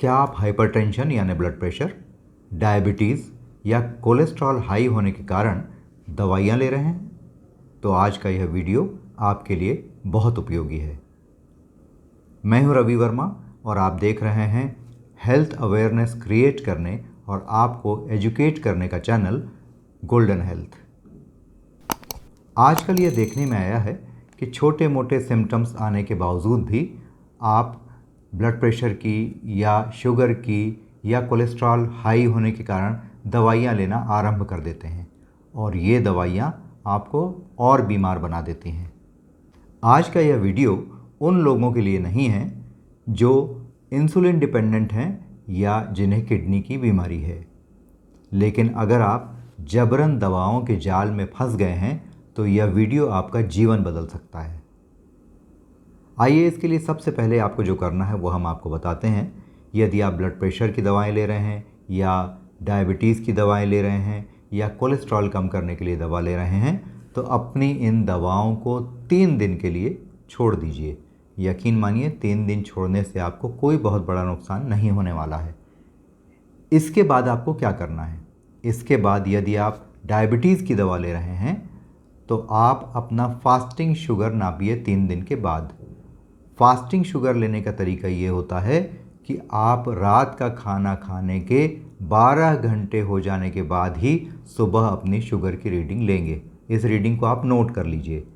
क्या आप हाइपरटेंशन यानी ब्लड प्रेशर, डायबिटीज़ या कोलेस्ट्रॉल हाई होने के कारण दवाइयाँ ले रहे हैं? तो आज का यह वीडियो आपके लिए बहुत उपयोगी है। मैं हूं रवि वर्मा और आप देख रहे हैं हेल्थ अवेयरनेस क्रिएट करने और आपको एजुकेट करने का चैनल गोल्डन हेल्थ। आजकल यह देखने में आया है कि छोटे मोटे सिम्टम्स आने के बावजूद भी आप ब्लड प्रेशर की या शुगर की या कोलेस्ट्रॉल हाई होने के कारण दवाइयाँ लेना आरंभ कर देते हैं और ये दवाइयाँ आपको और बीमार बना देती हैं। आज का यह वीडियो उन लोगों के लिए नहीं है जो इंसुलिन डिपेंडेंट हैं या जिन्हें किडनी की बीमारी है, लेकिन अगर आप जबरन दवाओं के जाल में फंस गए हैं तो यह वीडियो आपका जीवन बदल सकता है। आइए इसके लिए सबसे पहले आपको जो करना है वो हम आपको बताते हैं। यदि आप ब्लड प्रेशर की दवाएं ले रहे हैं या डायबिटीज़ की दवाएं ले रहे हैं या कोलेस्ट्रॉल कम करने के लिए दवा ले रहे हैं तो अपनी इन दवाओं को 3 दिन के लिए छोड़ दीजिए। यकीन मानिए 3 दिन छोड़ने से आपको कोई बहुत बड़ा नुकसान नहीं होने वाला है। इसके बाद आपको क्या करना है? इसके बाद यदि आप डायबिटीज़ की दवा ले रहे हैं तो आप अपना फास्टिंग शुगर नापिए 3 दिन के बाद। फास्टिंग शुगर लेने का तरीका ये होता है कि आप रात का खाना खाने के 12 घंटे हो जाने के बाद ही सुबह अपनी शुगर की रीडिंग लेंगे। इस रीडिंग को आप नोट कर लीजिए।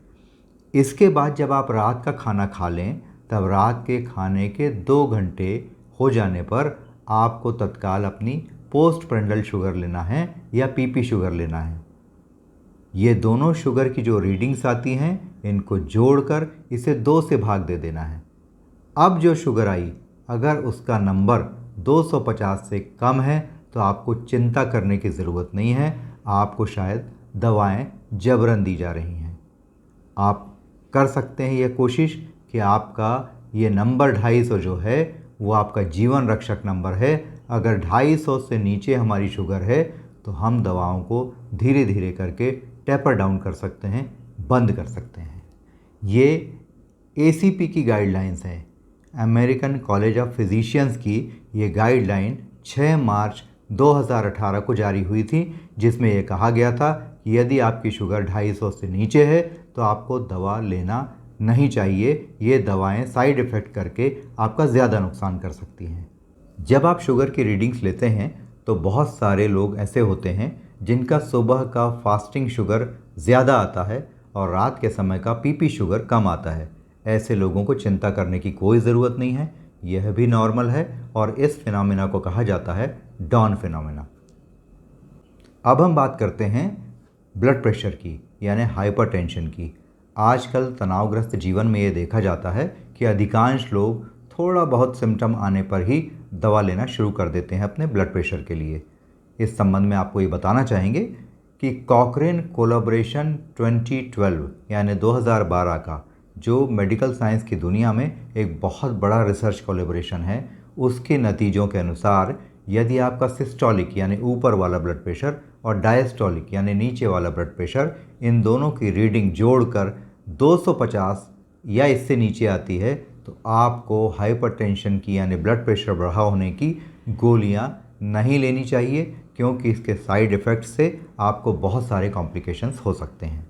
इसके बाद जब आप रात का खाना खा लें तब रात के खाने के 2 घंटे हो जाने पर आपको तत्काल अपनी पोस्ट प्रेंडल शुगर लेना है या पीपी शुगर लेना है। ये दोनों शुगर की जो रीडिंग्स आती हैं इनको जोड़कर इसे 2 से भाग दे देना है। अब जो शुगर आई अगर उसका नंबर 250 से कम है तो आपको चिंता करने की ज़रूरत नहीं है। आपको शायद दवाएं जबरन दी जा रही हैं। आप कर सकते हैं ये कोशिश कि आपका ये नंबर 250 जो है वो आपका जीवन रक्षक नंबर है। अगर 250 से नीचे हमारी शुगर है तो हम दवाओं को धीरे धीरे करके टेपर डाउन कर सकते हैं, बंद कर सकते हैं। ये ACP की गाइडलाइंस हैं, अमेरिकन कॉलेज ऑफ फिजिशियंस की। ये गाइडलाइन 6 मार्च 2018 को जारी हुई थी, जिसमें यह कहा गया था कि यदि आपकी शुगर 250 से नीचे है तो आपको दवा लेना नहीं चाहिए। ये दवाएं साइड इफ़ेक्ट करके आपका ज़्यादा नुकसान कर सकती हैं। जब आप शुगर की रीडिंग्स लेते हैं तो बहुत सारे लोग ऐसे होते हैं जिनका सुबह का फास्टिंग शुगर ज़्यादा आता है और रात के समय का पीपी शुगर कम आता है। ऐसे लोगों को चिंता करने की कोई ज़रूरत नहीं है, यह भी नॉर्मल है और इस फिनोमेना को कहा जाता है डॉन फिनोमेना। अब हम बात करते हैं ब्लड प्रेशर की यानी हाइपरटेंशन की। आजकल तनावग्रस्त जीवन में ये देखा जाता है कि अधिकांश लोग थोड़ा बहुत सिम्टम आने पर ही दवा लेना शुरू कर देते हैं अपने ब्लड प्रेशर के लिए। इस संबंध में आपको ये बताना चाहेंगे कि कॉकरेन कोलैबोरेशन 2012 यानी 2012 का जो मेडिकल साइंस की दुनिया में एक बहुत बड़ा रिसर्च कोलैबोरेशन है, उसके नतीजों के अनुसार यदि आपका सिस्टोलिक यानी ऊपर वाला ब्लड प्रेशर और डायस्टोलिक यानी नीचे वाला ब्लड प्रेशर, इन दोनों की रीडिंग जोड़कर 250 या इससे नीचे आती है तो आपको हाइपरटेंशन की यानी ब्लड प्रेशर बढ़ा होने की गोलियां नहीं लेनी चाहिए, क्योंकि इसके साइड इफ़ेक्ट से आपको बहुत सारे कॉम्प्लिकेशंस हो सकते हैं।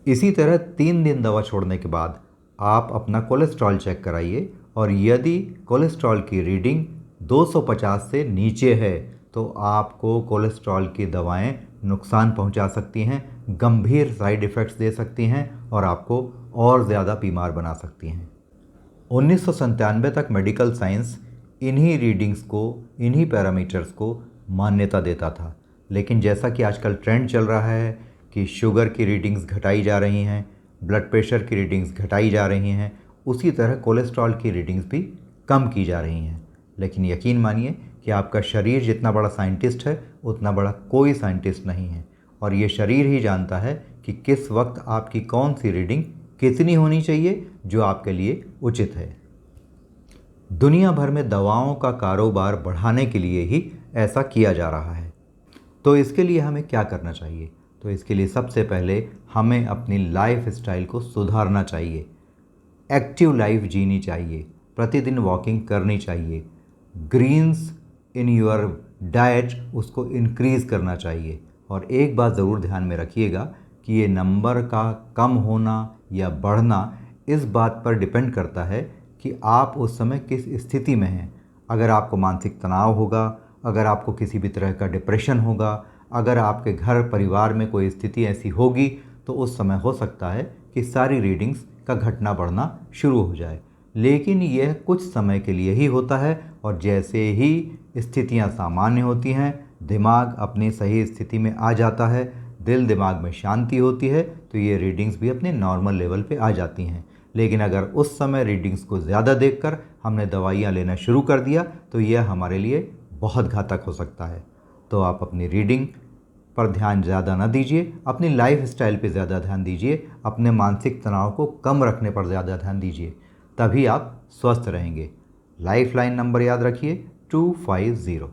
इसी तरह 3 दिन दवा छोड़ने के बाद आप अपना कोलेस्ट्रॉल चेक कराइए और यदि कोलेस्ट्रॉल की रीडिंग 250 से नीचे है तो आपको कोलेस्ट्रॉल की दवाएं नुकसान पहुंचा सकती हैं, गंभीर साइड इफ़ेक्ट्स दे सकती हैं और आपको और ज़्यादा बीमार बना सकती हैं। 1997 तक मेडिकल साइंस इन्हीं रीडिंग्स को, इन्हीं पैरामीटर्स को मान्यता देता था, लेकिन जैसा कि आजकल ट्रेंड चल रहा है कि शुगर की रीडिंग्स घटाई जा रही हैं, ब्लड प्रेशर की रीडिंग्स घटाई जा रही हैं, उसी तरह कोलेस्ट्रॉल की रीडिंग्स भी कम की जा रही हैं। लेकिन यकीन मानिए कि आपका शरीर जितना बड़ा साइंटिस्ट है उतना बड़ा कोई साइंटिस्ट नहीं है और ये शरीर ही जानता है कि किस वक्त आपकी कौन सी रीडिंग कितनी होनी चाहिए जो आपके लिए उचित है। दुनिया भर में दवाओं का कारोबार बढ़ाने के लिए ही ऐसा किया जा रहा है। तो इसके लिए हमें क्या करना चाहिए? तो इसके लिए सबसे पहले हमें अपनी लाइफ स्टाइल को सुधारना चाहिए, एक्टिव लाइफ जीनी चाहिए। प्रतिदिन वॉकिंग करनी चाहिए। ग्रीन्स इन योर डाइट उसको इंक्रीज़ करना चाहिए। और एक बात ज़रूर ध्यान में रखिएगा कि ये नंबर का कम होना या बढ़ना इस बात पर डिपेंड करता है कि आप उस समय किस स्थिति में हैं। अगर आपको मानसिक तनाव होगा, अगर आपको किसी भी तरह का डिप्रेशन होगा, अगर आपके घर परिवार में कोई स्थिति ऐसी होगी, तो उस समय हो सकता है कि सारी रीडिंग्स का घटना बढ़ना शुरू हो जाए। लेकिन यह कुछ समय के लिए ही होता है और जैसे ही स्थितियां सामान्य होती हैं, दिमाग अपनी सही स्थिति में आ जाता है, दिल दिमाग में शांति होती है, तो ये रीडिंग्स भी अपने नॉर्मल लेवल पे आ जाती हैं। लेकिन अगर उस समय रीडिंग्स को ज़्यादा देखकर हमने दवाइयाँ लेना शुरू कर दिया तो यह हमारे लिए बहुत घातक हो सकता है। तो आप अपनी रीडिंग पर ध्यान ज़्यादा ना दीजिए, अपनी लाइफ स्टाइल पर ज़्यादा ध्यान दीजिए, अपने मानसिक तनाव को कम रखने पर ज़्यादा ध्यान दीजिए, तभी आप स्वस्थ रहेंगे। लाइफ लाइन नंबर याद रखिए 250।